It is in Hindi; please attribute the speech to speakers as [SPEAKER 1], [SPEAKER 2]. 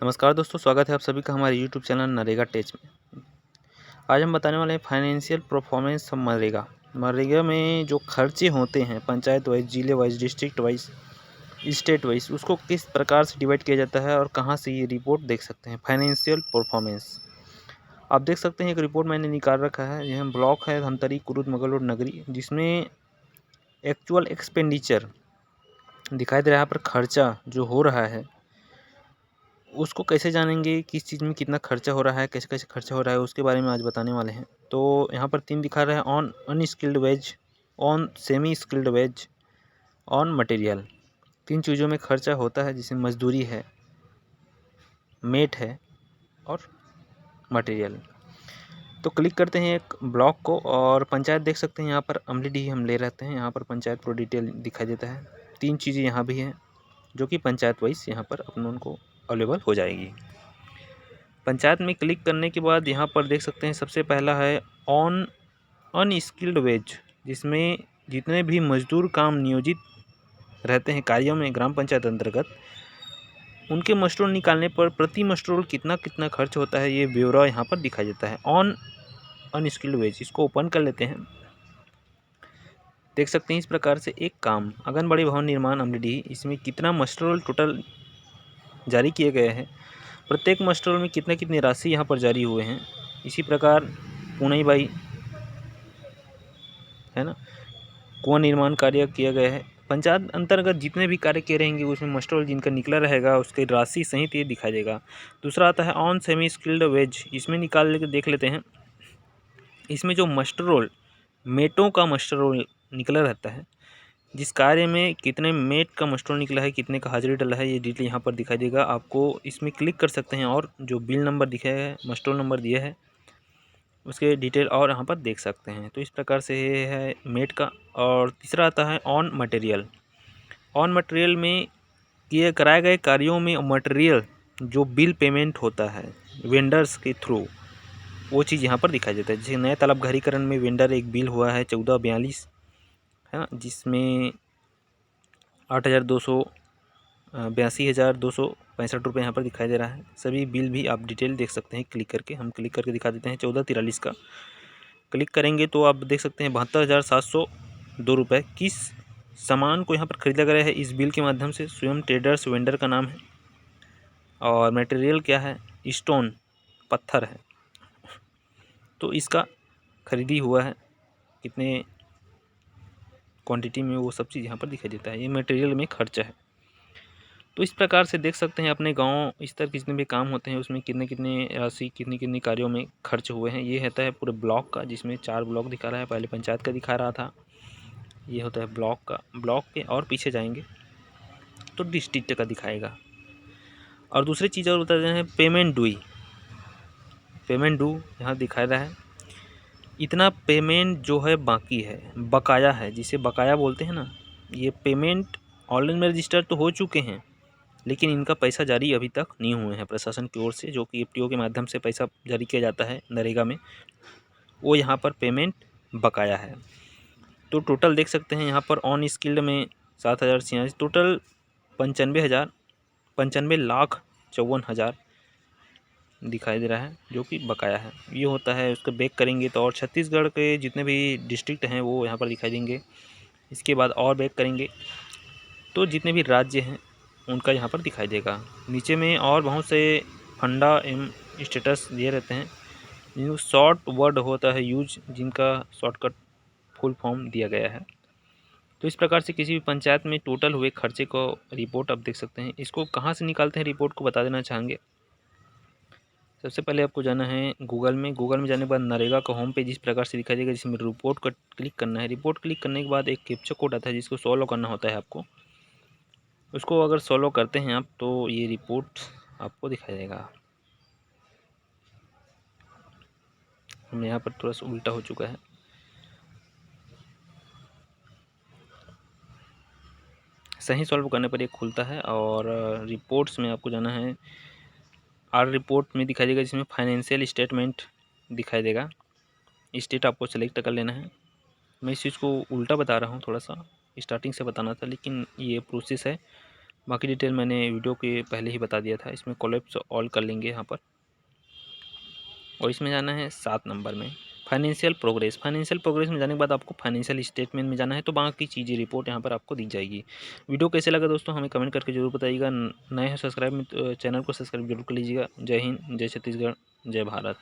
[SPEAKER 1] नमस्कार दोस्तों, स्वागत है आप सभी का हमारे यूट्यूब चैनल नरेगा टेच में। आज हम बताने वाले हैं financial performance of MNREGA. MNREGA में जो खर्चे होते हैं पंचायत वाइज, जिले wise, district wise, state wise, उसको किस प्रकार से डिवाइड किया जाता है और कहाँ से ये रिपोर्ट देख सकते हैं। फाइनेंशियल परफॉर्मेंस आप देख सकते हैं, एक रिपोर्ट मैंने निकाल रखा है। यह ब्लॉक है धमतरी, कुरुद, मंगलूर, नगरी, जिसमें एक्चुअल एक्सपेंडिचर दिखाई दे रहा है। यहाँ पर खर्चा जो हो रहा है उसको कैसे जानेंगे, किस चीज़ में कितना खर्चा हो रहा है, कैसे कैसे खर्चा हो रहा है, उसके बारे में आज बताने वाले हैं। तो यहाँ पर 3 दिखा रहे हैं: on unskilled wage, on semi skilled wage, on material. 3 चीज़ों में खर्चा होता है, जिसमें मजदूरी है, मेट है और मटेरियल। तो क्लिक करते हैं एक ब्लॉक को और पंचायत देख सकते हैं। यहाँ पर अमलीडीह हम ले रहते हैं। यहाँ पर पंचायत पूरा डिटेल दिखाई देता है। 3 चीज़ें यहाँ भी हैं जो कि पंचायत वाइज यहाँ पर अपन उनको अवेलेबल हो जाएगी। पंचायत में क्लिक करने के बाद यहाँ पर देख सकते हैं सबसे पहला है ऑन अनस्किल्ड वेज, जिसमें जितने भी मजदूर काम नियोजित रहते हैं कार्यों में ग्राम पंचायत अंतर्गत, उनके मस्टरोल निकालने पर प्रति मस्टरोल कितना कितना खर्च होता है, ये ब्यौरा यहाँ पर दिखाई देता है। ऑन अनस्किल्ड वेज, इसको ओपन कर लेते हैं। देख सकते हैं इस प्रकार से एक काम आंगनबाड़ी भवन निर्माण अमलीडीह, इसमें कितना मस्टरोल टोटल जारी किए गए हैं, प्रत्येक मस्टरोल में कितने कितनी राशि यहाँ पर जारी हुए हैं। इसी प्रकार पुनई बाई है ना, कुआं निर्माण कार्य किया गया है। पंचायत अंतर्गत जितने भी कार्य किए रहेंगे उसमें मस्टरोल जिनका निकला रहेगा उसकी राशि सहित ये दिखाई देगा। दूसरा आता है ऑन सेमी स्किल्ड वेज, इसमें निकाल लेकर देख लेते हैं। इसमें जो मस्टरोल मेटों का मस्टरोल निकला रहता है, जिस कार्य में कितने मेट का मस्टरोल निकला है, कितने का हाजिरी डला है, ये डिटेल यहाँ पर दिखाई देगा। आपको इसमें क्लिक कर सकते हैं और जो बिल नंबर दिखाया है, मस्टरोल नंबर दिया है, उसके डिटेल और यहाँ पर देख सकते हैं। तो इस प्रकार से ये है मेट का। और तीसरा आता है ऑन मटेरियल। ऑन मटेरियल में किए कराए गए कार्यों में मटेरियल जो बिल पेमेंट होता है वेंडर्स के थ्रू, वो चीज़ यहाँ पर दिखाई देता है। जैसे नए तालाब घरीकरण में वेंडर एक बिल हुआ है 1442 है ना, जिसमें 82,82,265 यहाँ पर दिखाई दे रहा है। सभी बिल भी आप डिटेल देख सकते हैं क्लिक करके। हम क्लिक करके दिखा देते हैं। 1443 का क्लिक करेंगे तो आप देख सकते हैं 72,702 रुपये किस सामान को यहाँ पर खरीदा गया है इस बिल के माध्यम से। स्वयं ट्रेडर्स वेंडर का नाम है और मटेरियल क्या है, स्टोन पत्थर है। तो इसका खरीदी हुआ है कितने क्वांटिटी में, वो सब चीज़ यहाँ पर दिखाई देता है। ये मटेरियल में खर्चा है। तो इस प्रकार से देख सकते हैं अपने गांव इस तरह के जितने भी काम होते हैं उसमें कितने कितने राशि कितनी कितनी कार्यों में खर्च हुए हैं। ये होता है पूरे ब्लॉक का, जिसमें 4 ब्लॉक दिखा रहा है। पहले पंचायत का दिखा रहा था, ये होता है ब्लॉक का। ब्लॉक के और पीछे जाएंगे तो डिस्ट्रिक्ट का दिखाएगा। और दूसरी चीज़ और बता दें, पेमेंट डू यहाँ दिखा रहा है। इतना पेमेंट जो है बाकी है, बकाया है, जिसे बकाया बोलते हैं ना। ये पेमेंट ऑनलाइन में रजिस्टर तो हो चुके हैं, लेकिन इनका पैसा जारी अभी तक नहीं हुए हैं प्रशासन की ओर से, जो कि एफटीओ के माध्यम से पैसा जारी किया जाता है नरेगा में, वो यहाँ पर पेमेंट बकाया है। तो टोटल देख सकते हैं यहाँ पर ऑन स्किल्ड में 7,086, टोटल 95,54,54,54,000 दिखाई दे रहा है, जो कि बकाया है। ये होता है। उसको बैक करेंगे तो और छत्तीसगढ़ के जितने भी डिस्ट्रिक्ट हैं वो यहाँ पर दिखाई देंगे। इसके बाद और बैक करेंगे तो जितने भी राज्य हैं उनका यहाँ पर दिखाई देगा। नीचे में और बहुत से फंडा एम स्टेटस दिए रहते हैं, जिनको शॉर्ट वर्ड होता है यूज, जिनका शॉर्टकट फुल फॉर्म दिया गया है। तो इस प्रकार से किसी भी पंचायत में टोटल हुए खर्चे को रिपोर्ट आप देख सकते हैं। इसको कहाँ से निकालते हैं रिपोर्ट को बता देना चाहेंगे। सबसे पहले आपको जाना है गूगल में। गूगल में जाने के बाद नरेगा का होम पेज इस प्रकार से दिखाई देगा, जिसमें रिपोर्ट का क्लिक करना है। रिपोर्ट क्लिक करने के बाद एक कैप्चा कोड आता है जिसको सॉल्व करना होता है आपको। उसको अगर सॉल्व करते हैं आप तो ये रिपोर्ट आपको दिखाई देगा। हम यहाँ पर थोड़ा सा उल्टा हो चुका है। सही सॉल्व करने पर ये खुलता है। और रिपोर्ट्स में आपको जाना है। आर रिपोर्ट में दिखाई देगा, जिसमें फाइनेंशियल स्टेटमेंट दिखाई देगा। स्टेट आपको सेलेक्ट कर लेना है। मैं इस चीज़ को उल्टा बता रहा हूँ, थोड़ा सा स्टार्टिंग से बताना था, लेकिन ये प्रोसेस है बाकी डिटेल मैंने वीडियो के पहले ही बता दिया था। इसमें कोलैप्स ऑल कर लेंगे यहाँ पर, और इसमें जाना है 7 नंबर में फाइनेंशियल प्रोग्रेस। फाइनेंशियल प्रोग्रेस में जाने के बाद आपको फाइनेंशियल स्टेटमेंट में जाना है, तो बाकी चीज़ें रिपोर्ट यहाँ पर आपको दी जाएगी। वीडियो कैसे लगा दोस्तों हमें कमेंट करके जरूर बताइएगा। नए हैं सब्सक्राइब चैनल को सब्सक्राइब जरूर कर लीजिएगा। जय हिंद, जय छत्तीसगढ़, जय भारत।